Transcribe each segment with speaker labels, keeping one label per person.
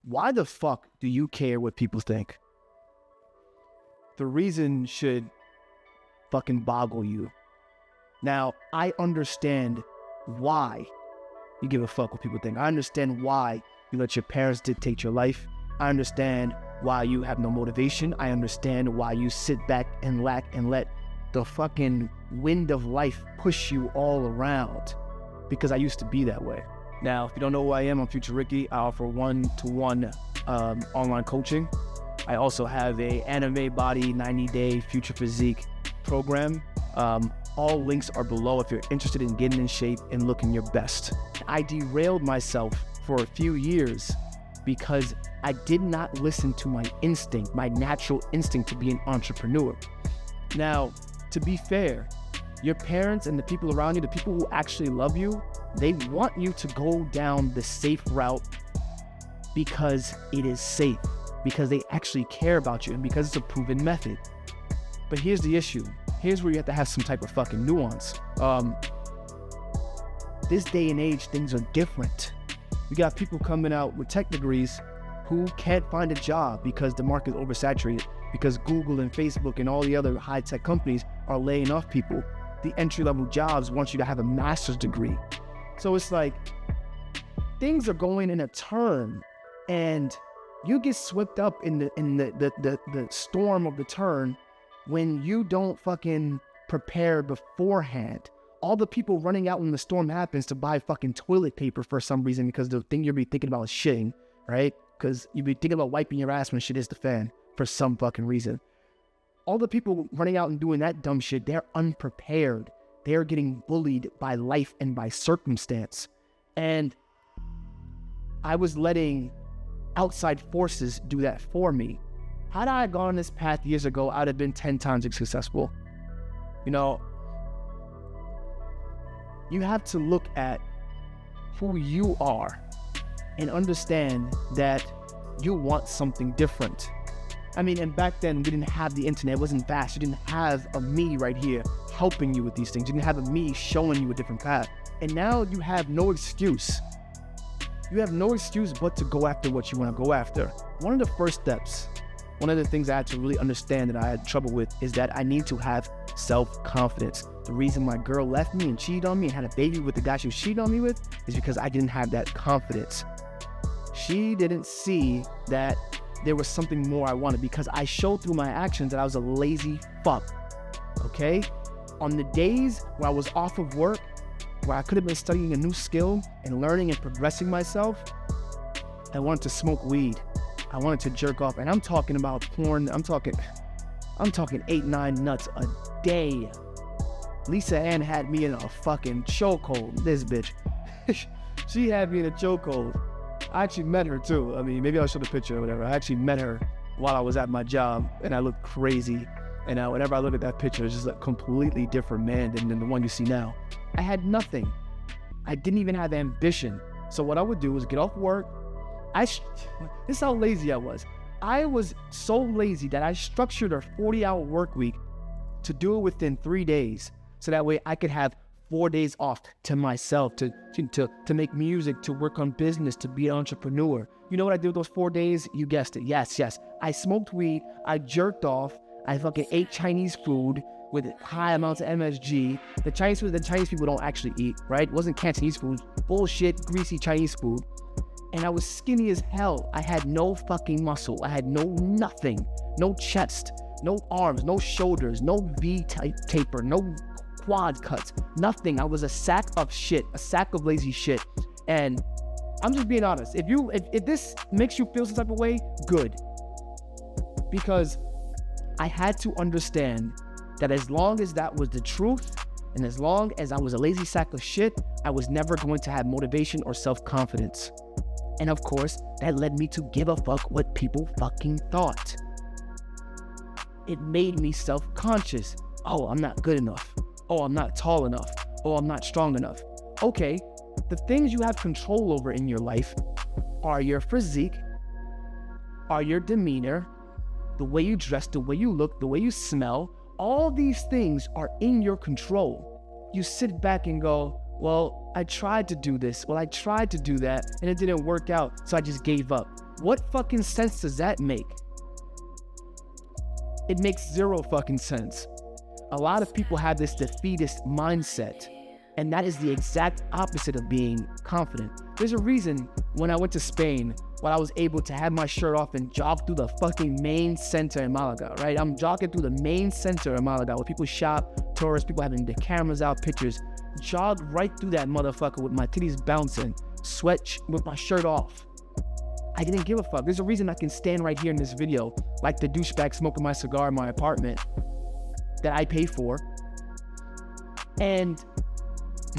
Speaker 1: Why the fuck do you care what people think? The reason should fucking boggle you. Now, I understand why you give a fuck what people think. I understand why you let your parents dictate your life. I understand why you have no motivation. I understand why you sit back and let the fucking wind of life push you all around. Because I used to be that way. Now, if you don't know who I am, I'm Future Ricky. I offer one-to-one online coaching. I also have a anime body 90-day future physique program. All links are below if you're interested in getting in shape and looking your best. I derailed myself for a few years because I did not listen to my instinct, my natural instinct to be an entrepreneur. Now, to be fair, your parents and the people around you, the people who actually love you, they want you to go down the safe route because it is safe, because they actually care about you and because it's a proven method. But here's the issue. Here's where you have to have some type of fucking nuance. This day and age, things are different. You got people coming out with tech degrees who can't find a job because the market is oversaturated, because Google and Facebook and all the other high-tech companies are laying off people. The entry-level jobs want you to have a master's degree. So it's like, things are going in a turn, and you get swept up in the storm of the turn when you don't fucking prepare beforehand. All the people running out when the storm happens to buy fucking toilet paper for some reason because the thing you'll be thinking about is shitting, right? Because you'll be thinking about wiping your ass when shit hits the fan for some fucking reason. All the people running out and doing that dumb shit, they're unprepared. They're getting bullied by life and by circumstance. And I was letting outside forces do that for me. Had I gone this path years ago, I'd have been 10 times as successful. You know, you have to look at who you are and understand that you want something different. I mean, and back then we didn't have the internet, it wasn't fast. You didn't have a me right here helping you with these things. You didn't have a me showing you a different path. And now you have no excuse. You have no excuse but to go after what you want to go after. One of the first steps, one of the things I had to really understand that I had trouble with is that I need to have self-confidence. The reason my girl left me and cheated on me and had a baby with the guy she was cheating on me with is because I didn't have that confidence. She didn't see that there was something more I wanted because I showed through my actions that I was a lazy fuck, okay? On the days where I was off of work, where I could have been studying a new skill and learning and progressing myself, I wanted to smoke weed. I wanted to jerk off, and I'm talking about porn. I'm talking 8-9 nuts a day. Lisa Ann had me in a fucking chokehold. This bitch, she had me in a chokehold. I actually met her too. I mean, maybe I'll show the picture or whatever. I actually met her while I was at my job, and I looked crazy. And whenever I look at that picture, it's just a completely different man than the one you see now. I had nothing. I didn't even have ambition. So what I would do was get off work. This is how lazy I was. I was so lazy that I structured a 40-hour work week to do it within 3 days. So that way I could have 4 days off to myself, to make music, to work on business, to be an entrepreneur. You know what I did with those 4 days? You guessed it. Yes. I smoked weed. I jerked off. I fucking ate Chinese food with high amounts of MSG. The Chinese food that Chinese people don't actually eat, right? It wasn't Cantonese food. Bullshit, greasy Chinese food. And I was skinny as hell. I had no fucking muscle. I had nothing. No chest, no arms, no shoulders, no V-type taper, no quad cuts, nothing. I was a sack of shit, a sack of lazy shit. And I'm just being honest. If this makes you feel some type of way, good. Because I had to understand that as long as that was the truth, and as long as I was a lazy sack of shit, I was never going to have motivation or self-confidence. And of course, that led me to give a fuck what people fucking thought. It made me self-conscious. Oh, I'm not good enough. Oh, I'm not tall enough. Oh, I'm not strong enough. Okay, the things you have control over in your life are your physique, are your demeanor, the way you dress, the way you look, the way you smell. All these things are in your control. You sit back and go, well, I tried to do this. Well, I tried to do that and it didn't work out, so I just gave up. What fucking sense does that make? It makes zero fucking sense. A lot of people have this defeatist mindset, and that is the exact opposite of being confident. There's a reason when I went to Spain, when I was able to have my shirt off and jog through the fucking main center in Malaga, right? I'm jogging through the main center in Malaga where people shop, tourists, people having their cameras out, pictures. Jogged right through that motherfucker with my titties bouncing, sweat with my shirt off. I didn't give a fuck. There's a reason I can stand right here in this video like the douchebag smoking my cigar in my apartment that I pay for and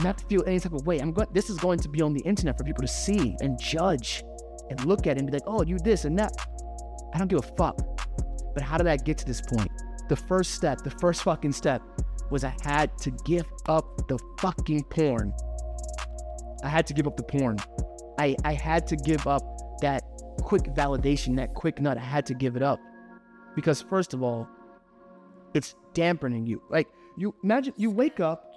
Speaker 1: not feel any type of way. This is going to be on the internet for people to see and judge and look at it and be like, oh, you this and that. I don't give a fuck. But how did I get to this point? The first fucking step was I had to give up the fucking porn. I had to give up the porn. I had to give up that quick validation, that quick nut. I had to give it up. Because first of all, it's dampening you. Like, you imagine you wake up,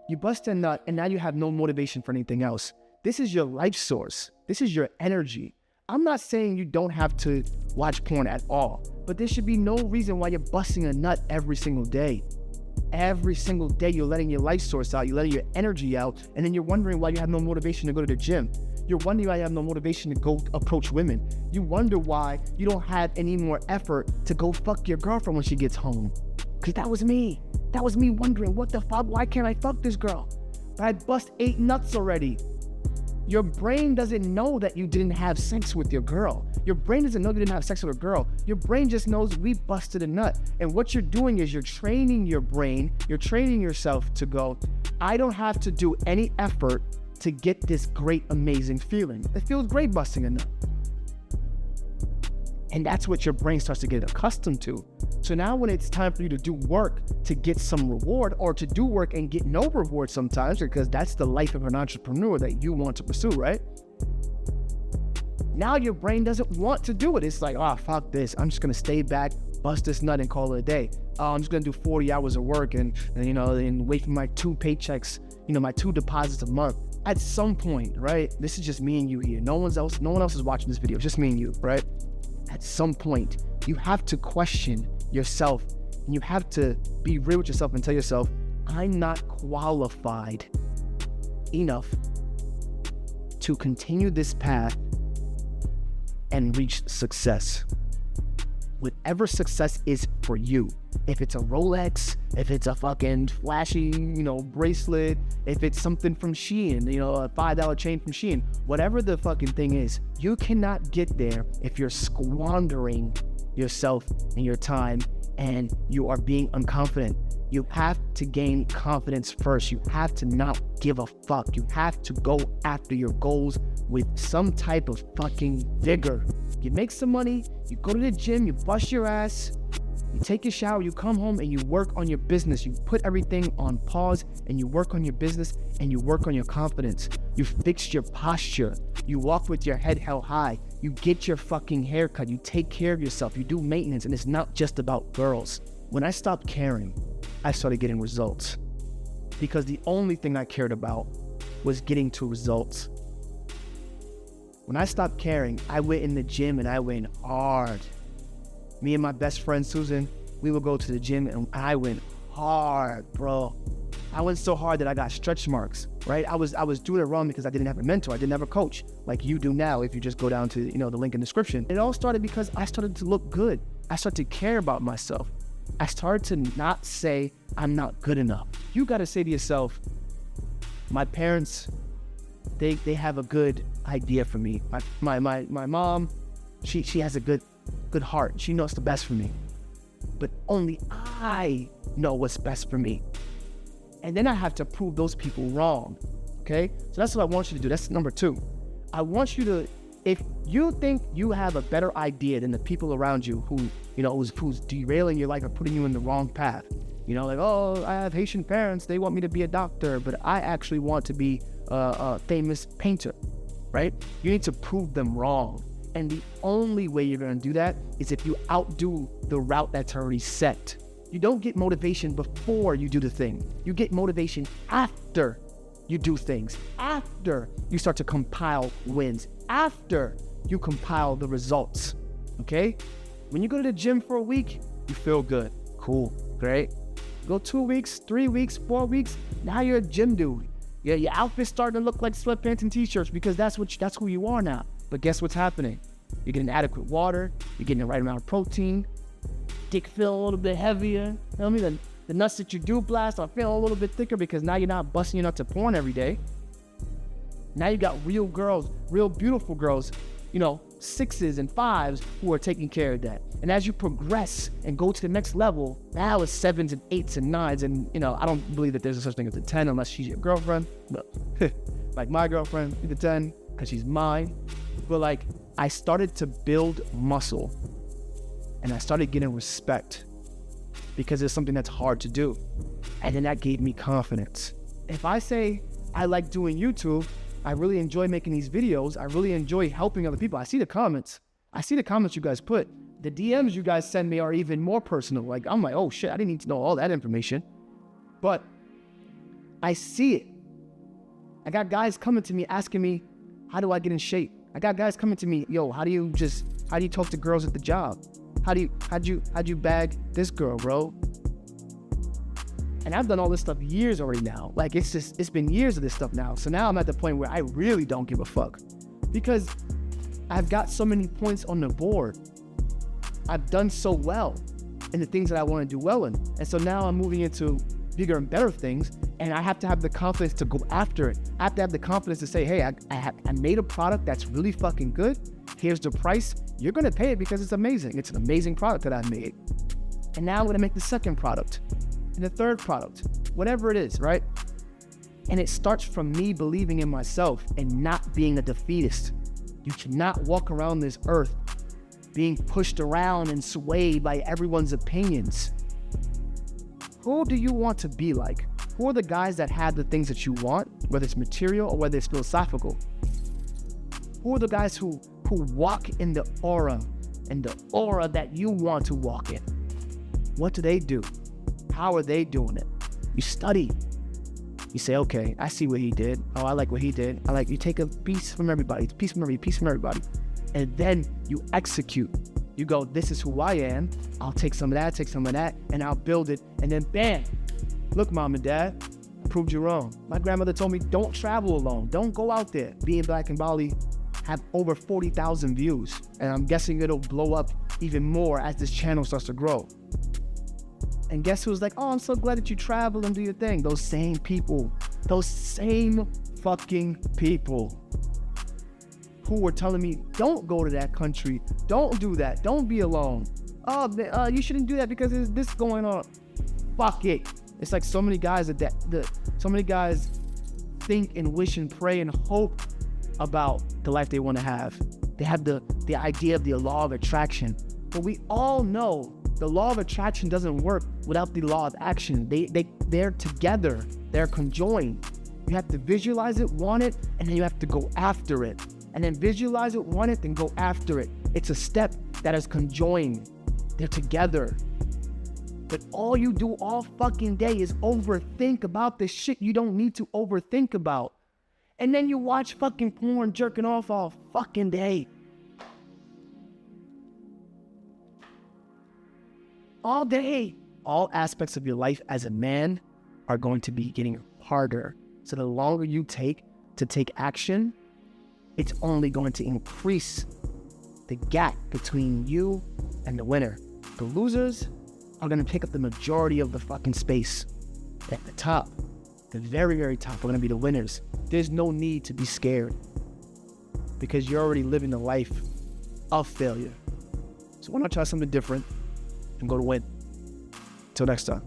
Speaker 1: you bust a nut, and now you have no motivation for anything else. This is your life source. This is your energy. I'm not saying you don't have to watch porn at all, but there should be no reason why you're busting a nut every single day. Every single day you're letting your life source out, you're letting your energy out, and then you're wondering why you have no motivation to go to the gym. You're wondering why you have no motivation to go approach women. You wonder why you don't have any more effort to go fuck your girlfriend when she gets home. Because that was me. That was me wondering, what the fuck? Why can't I fuck this girl? But I bust 8 nuts already. Your brain doesn't know that you didn't have sex with your girl. Your brain doesn't know you didn't have sex with a girl. Your brain just knows we busted a nut. And what you're doing is you're training your brain, you're training yourself to go, I don't have to do any effort to get this great, amazing feeling. It feels great busting a nut. And that's what your brain starts to get accustomed to. So now when it's time for you to do work to get some reward, or to do work and get no reward sometimes, because that's the life of an entrepreneur that you want to pursue, right? Now your brain doesn't want to do it. It's like, oh, fuck this. I'm just gonna stay back, bust this nut and call it a day. I'm just gonna do 40 hours of work and wait for my 2 paychecks, my 2 deposits a month. At some point, right? This is just me and you here. No one else is watching this video. It's just me and you, right? At some point, you have to question yourself, and you have to be real with yourself and tell yourself, I'm not qualified enough to continue this path and reach success. Whatever success is for you, if it's a Rolex, if it's a fucking flashy, bracelet, if it's something from Shein, a $5 chain from Shein, whatever the fucking thing is, you cannot get there if you're squandering yourself and your time and you are being unconfident. You have to gain confidence first. You have to not give a fuck. You have to go after your goals with some type of fucking vigor. You make some money, you go to the gym, you bust your ass, you take your shower, you come home and you work on your business. You put everything on pause and you work on your business and you work on your confidence. You fix your posture. You walk with your head held high. You get your fucking hair cut. You take care of yourself. You do maintenance, and it's not just about girls. When I stopped caring, I started getting results, because the only thing I cared about was getting to results. When I stopped caring, I went in the gym and I went hard. Me and my best friend Susan, we would go to the gym and I went hard, bro. I went so hard that I got stretch marks, right? I was doing it wrong because I didn't have a mentor. I didn't have a coach like you do now if you just go down to, the link in the description. It all started because I started to look good. I started to care about myself. I started to not say I'm not good enough. You got to say to yourself, my parents, they have a good idea for me. My mom, she has a good heart. She knows the best for me. But only I know what's best for me. And then I have to prove those people wrong, okay? So that's what I want you to do. That's number 2. I want you to, if you think you have a better idea than the people around you who's derailing your life or putting you in the wrong path, like, oh, I have Haitian parents, they want me to be a doctor, but I actually want to be a famous painter, right? You need to prove them wrong. And the only way you're gonna do that is if you outdo the route that's already set. You don't get motivation before you do the thing. You get motivation after you do things, after you start to compile wins, after you compile the results, okay? When you go to the gym for a week, you feel good. Cool, great. Go 2 weeks, 3 weeks, 4 weeks, now you're a gym dude. Yeah, your outfit's starting to look like sweatpants and t-shirts because that's who you are now. But guess what's happening? You're getting adequate water, you're getting the right amount of protein, dick feel a little bit heavier. You know what I mean? The nuts that you do blast are feeling a little bit thicker because now you're not busting your nut to porn every day. Now you got real girls, real beautiful girls, 6s and 5s who are taking care of that. And as you progress and go to the next level, now it's 7s and 8s and 9s. And, I don't believe that there's a such thing as a 10 unless she's your girlfriend. But like my girlfriend, she's a 10 because she's mine. But like, I started to build muscle and I started getting respect because it's something that's hard to do. And then that gave me confidence. If I say I like doing YouTube, I really enjoy making these videos. I really enjoy helping other people. I see the comments you guys put. The DMs you guys send me are even more personal. Like, I'm like, oh shit, I didn't need to know all that information. But I see it. I got guys coming to me asking me, how do I get in shape? I got guys coming to me, yo, how do you talk to girls at the job? How'd you bag this girl, bro? And I've done all this stuff years already now. Like, it's been years of this stuff now. So now I'm at the point where I really don't give a fuck because I've got so many points on the board. I've done so well in the things that I want to do well in. And so now I'm moving into bigger and better things, and I have to have the confidence to go after it. I have to have the confidence to say, hey, I made a product that's really fucking good. Here's the price. You're going to pay it because it's amazing. It's an amazing product that I made. And now I'm going to make the second product and the third product, whatever it is, right? And it starts from me believing in myself and not being a defeatist. You cannot walk around this earth being pushed around and swayed by everyone's opinions. Who do you want to be like? Who are the guys that have the things that you want, whether it's material or whether it's philosophical? Who are the guys who walk in the aura that you want to walk in? What do they do? How are they doing it? You study. You say, okay, I see what he did. Oh, I like what he did. You take a piece from everybody, piece from everybody. And then you execute. You go, this is who I am. I'll take some of that, and I'll build it. And then bam, look, mom and dad, I proved you wrong. My grandmother told me, don't travel alone. Don't go out there. Being Black in Bali have over 40,000 views. And I'm guessing it'll blow up even more as this channel starts to grow. And guess who's like, oh, I'm so glad that you travel and do your thing. Those same people, those same fucking people who were telling me, don't go to that country. Don't do that. Don't be alone. Oh, you shouldn't do that because there's this going on. Fuck it. It's like so many guys so many guys think and wish and pray and hope about the life they want to have. They have the idea of the law of attraction. But we all know the law of attraction doesn't work without the law of action. They're together. They're conjoined. You have to visualize it, want it, and then you have to go after it. And then visualize it, want it, then go after it. It's a step that is conjoined. They're together. But all you do all fucking day is overthink about the shit you don't need to overthink about. And then you watch fucking porn jerking off all fucking day. All day. All aspects of your life as a man are going to be getting harder. So the longer you take to take action, it's only going to increase the gap between you and the winner. The losers are going to pick up the majority of the fucking space. At the top, the very, very top, are going to be the winners. There's no need to be scared because you're already living the life of failure. So why not try something different and go to win? Till next time.